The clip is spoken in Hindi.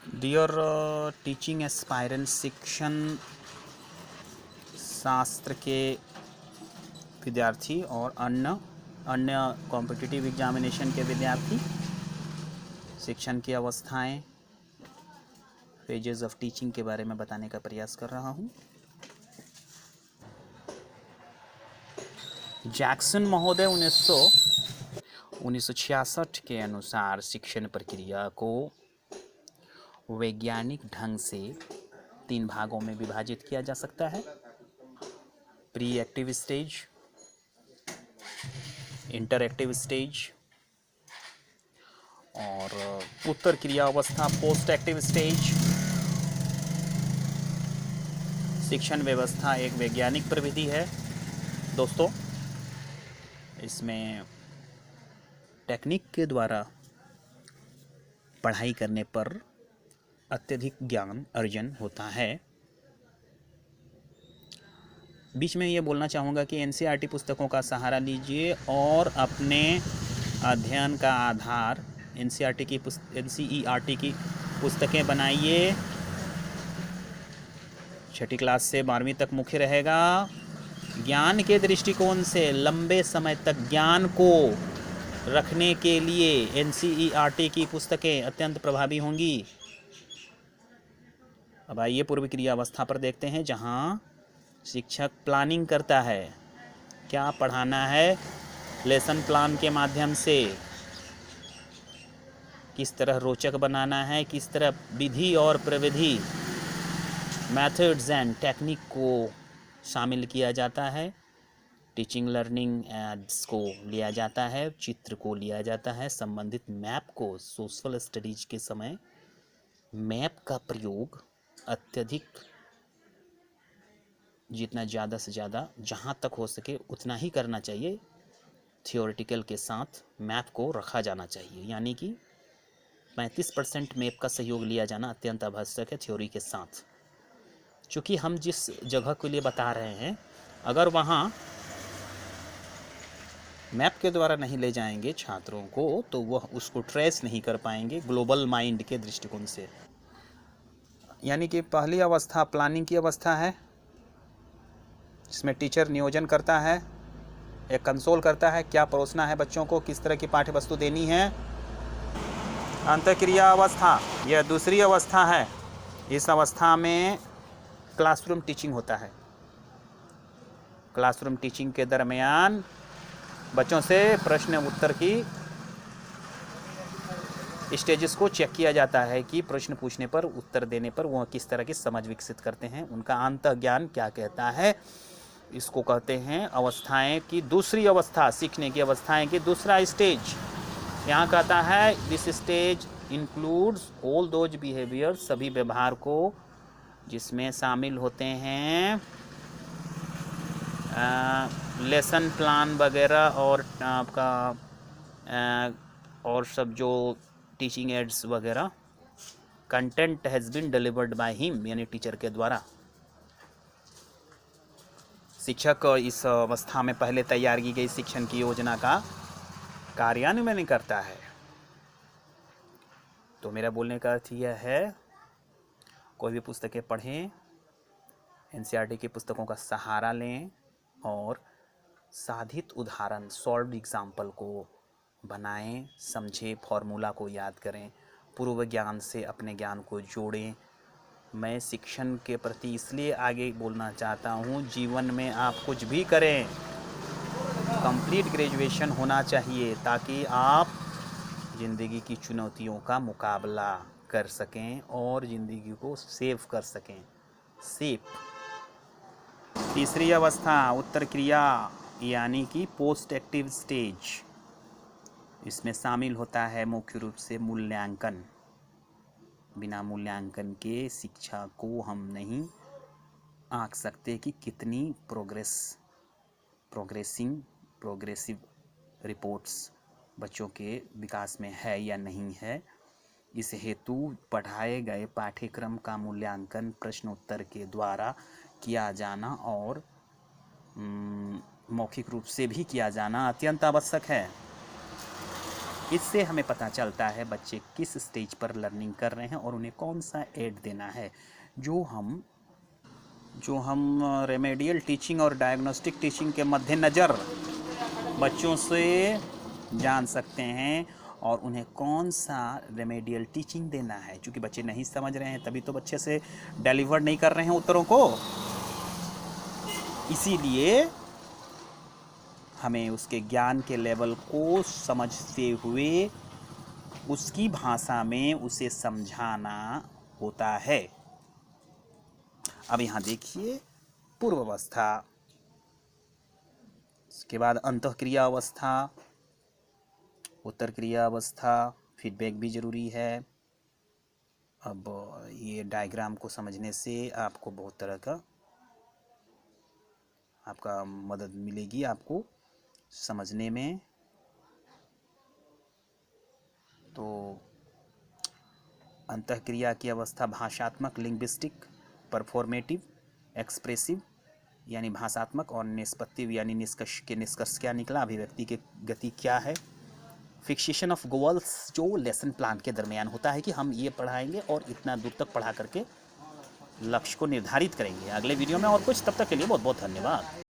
डियर टीचिंग एस्पायरेंट शिक्षण शास्त्र के विद्यार्थी और अन्य कॉम्पिटिटिव एग्जामिनेशन के विद्यार्थी, शिक्षण की अवस्थाएं, फेजेस ऑफ टीचिंग के बारे में बताने का प्रयास कर रहा हूं। जैक्सन महोदय 1966 के अनुसार शिक्षण प्रक्रिया को वैज्ञानिक ढंग से 3 भागों में विभाजित किया जा सकता है। Pre active stage, interactive stage और उत्तर क्रिया अवस्था पोस्ट एक्टिव स्टेज। शिक्षण व्यवस्था एक वैज्ञानिक प्रविधि है दोस्तों। इसमें टेक्निक के द्वारा पढ़ाई करने पर अत्यधिक ज्ञान अर्जन होता है। बीच में ये बोलना चाहूँगा कि एनसीईआरटी पुस्तकों का सहारा लीजिए और अपने अध्ययन का आधार एनसीईआरटी की पुस्तकें बनाइए। 6ठी क्लास से 12वीं तक मुख्य रहेगा। ज्ञान के दृष्टिकोण से लंबे समय तक ज्ञान को रखने के लिए एनसीईआरटी की पुस्तकें अत्यंत प्रभावी होंगी। अब आइए पूर्व क्रिया अवस्था पर देखते हैं, जहां शिक्षक प्लानिंग करता है, क्या पढ़ाना है, लेसन प्लान के माध्यम से किस तरह रोचक बनाना है, किस तरह विधि और प्रविधि मेथड्स एंड टेक्निक को शामिल किया जाता है। टीचिंग लर्निंग एड्स को लिया जाता है, चित्र को लिया जाता है, संबंधित मैप को। सोशल स्टडीज के समय मैप का प्रयोग अत्यधिक, जितना ज़्यादा से ज़्यादा जहाँ तक हो सके उतना ही करना चाहिए। थियोरेटिकल के साथ मैप को रखा जाना चाहिए, यानी कि 35% मैप का सहयोग लिया जाना अत्यंत आवश्यक है थ्योरी के साथ। चूँकि हम जिस जगह के लिए बता रहे हैं, अगर वहाँ मैप के द्वारा नहीं ले जाएंगे छात्रों को, तो वह उसको ट्रेस नहीं कर पाएंगे ग्लोबल माइंड के दृष्टिकोण से। यानी कि पहली अवस्था प्लानिंग की अवस्था है, जिसमें टीचर नियोजन करता है, एक कंसोल करता है, क्या परोसना है बच्चों को, किस तरह की पाठ्य वस्तु देनी है। अंतःक्रिया अवस्था यह दूसरी अवस्था है। इस अवस्था में क्लासरूम टीचिंग होता है। क्लासरूम टीचिंग के दरमियान बच्चों से प्रश्न उत्तर की स्टेजेस को चेक किया जाता है कि प्रश्न पूछने पर, उत्तर देने पर वह किस तरह की समझ विकसित करते हैं, उनका अंतः ज्ञान क्या कहता है। इसको कहते हैं अवस्थाएं की दूसरी अवस्था, सीखने की अवस्थाएं की दूसरा स्टेज। यहाँ कहता है this stage includes all those behaviour, सभी व्यवहार को जिसमें शामिल होते हैं लेसन प्लान वगैरह और आपका और सब जो टीचिंग एड्स वगैरह। Content has been delivered by him, यानी टीचर के द्वारा। शिक्षक इस अवस्था में पहले तैयार की गई शिक्षण की योजना का कार्यान्वयन करता है। तो मेरा बोलने का अर्थ यह है, कोई भी पुस्तकें पढ़ें, एनसीईआरटी की पुस्तकों का सहारा लें और साधित उदाहरण सॉल्व्ड एग्जाम्पल को बनाएं, समझें, फॉर्मूला को याद करें, पूर्व ज्ञान से अपने ज्ञान को जोड़ें। मैं शिक्षण के प्रति इसलिए आगे बोलना चाहता हूँ, जीवन में आप कुछ भी करें, कंप्लीट ग्रेजुएशन होना चाहिए, ताकि आप ज़िंदगी की चुनौतियों का मुकाबला कर सकें और ज़िंदगी को सेव कर सकें। तीसरी अवस्था उत्तर क्रिया, यानी कि पोस्ट एक्टिव स्टेज। इसमें शामिल होता है मुख्य रूप से मूल्यांकन। बिना मूल्यांकन के शिक्षा को हम नहीं आंक सकते कि कितनी प्रोग्रेसिव रिपोर्ट्स बच्चों के विकास में है या नहीं है। इस हेतु पढ़ाए गए पाठ्यक्रम का मूल्यांकन प्रश्नोत्तर के द्वारा किया जाना और मौखिक रूप से भी किया जाना अत्यंत आवश्यक है। इससे हमें पता चलता है बच्चे किस स्टेज पर लर्निंग कर रहे हैं और उन्हें कौन सा एड देना है। जो हम रेमेडियल टीचिंग और डायग्नोस्टिक टीचिंग के मद्देनज़र बच्चों से जान सकते हैं और उन्हें कौन सा रेमेडियल टीचिंग देना है। क्योंकि बच्चे नहीं समझ रहे हैं तभी तो बच्चे से डिलीवर नहीं कर रहे हैं उत्तरों को। इसीलिए हमें उसके ज्ञान के लेवल को समझते हुए उसकी भाषा में उसे समझाना होता है। अब यहाँ देखिए पूर्व अवस्था, उसके बाद अंतःक्रिया अवस्था, उत्तर क्रिया अवस्था, फीडबैक भी ज़रूरी है। अब ये डायग्राम को समझने से आपको बहुत तरह का आपका मदद मिलेगी आपको समझने में। तो अंतःक्रिया की अवस्था भाषात्मक, लिंग्विस्टिक, परफॉर्मेटिव, एक्सप्रेसिव यानी भाषात्मक, और निष्पत्ति यानी निष्कर्ष क्या निकला, अभिव्यक्ति की गति क्या है। फिक्सेशन ऑफ गोल्स जो लेसन प्लान के दरमियान होता है कि हम ये पढ़ाएंगे और इतना दूर तक पढ़ा करके लक्ष्य को निर्धारित करेंगे। अगले वीडियो में और कुछ, तब तक के लिए बहुत बहुत धन्यवाद।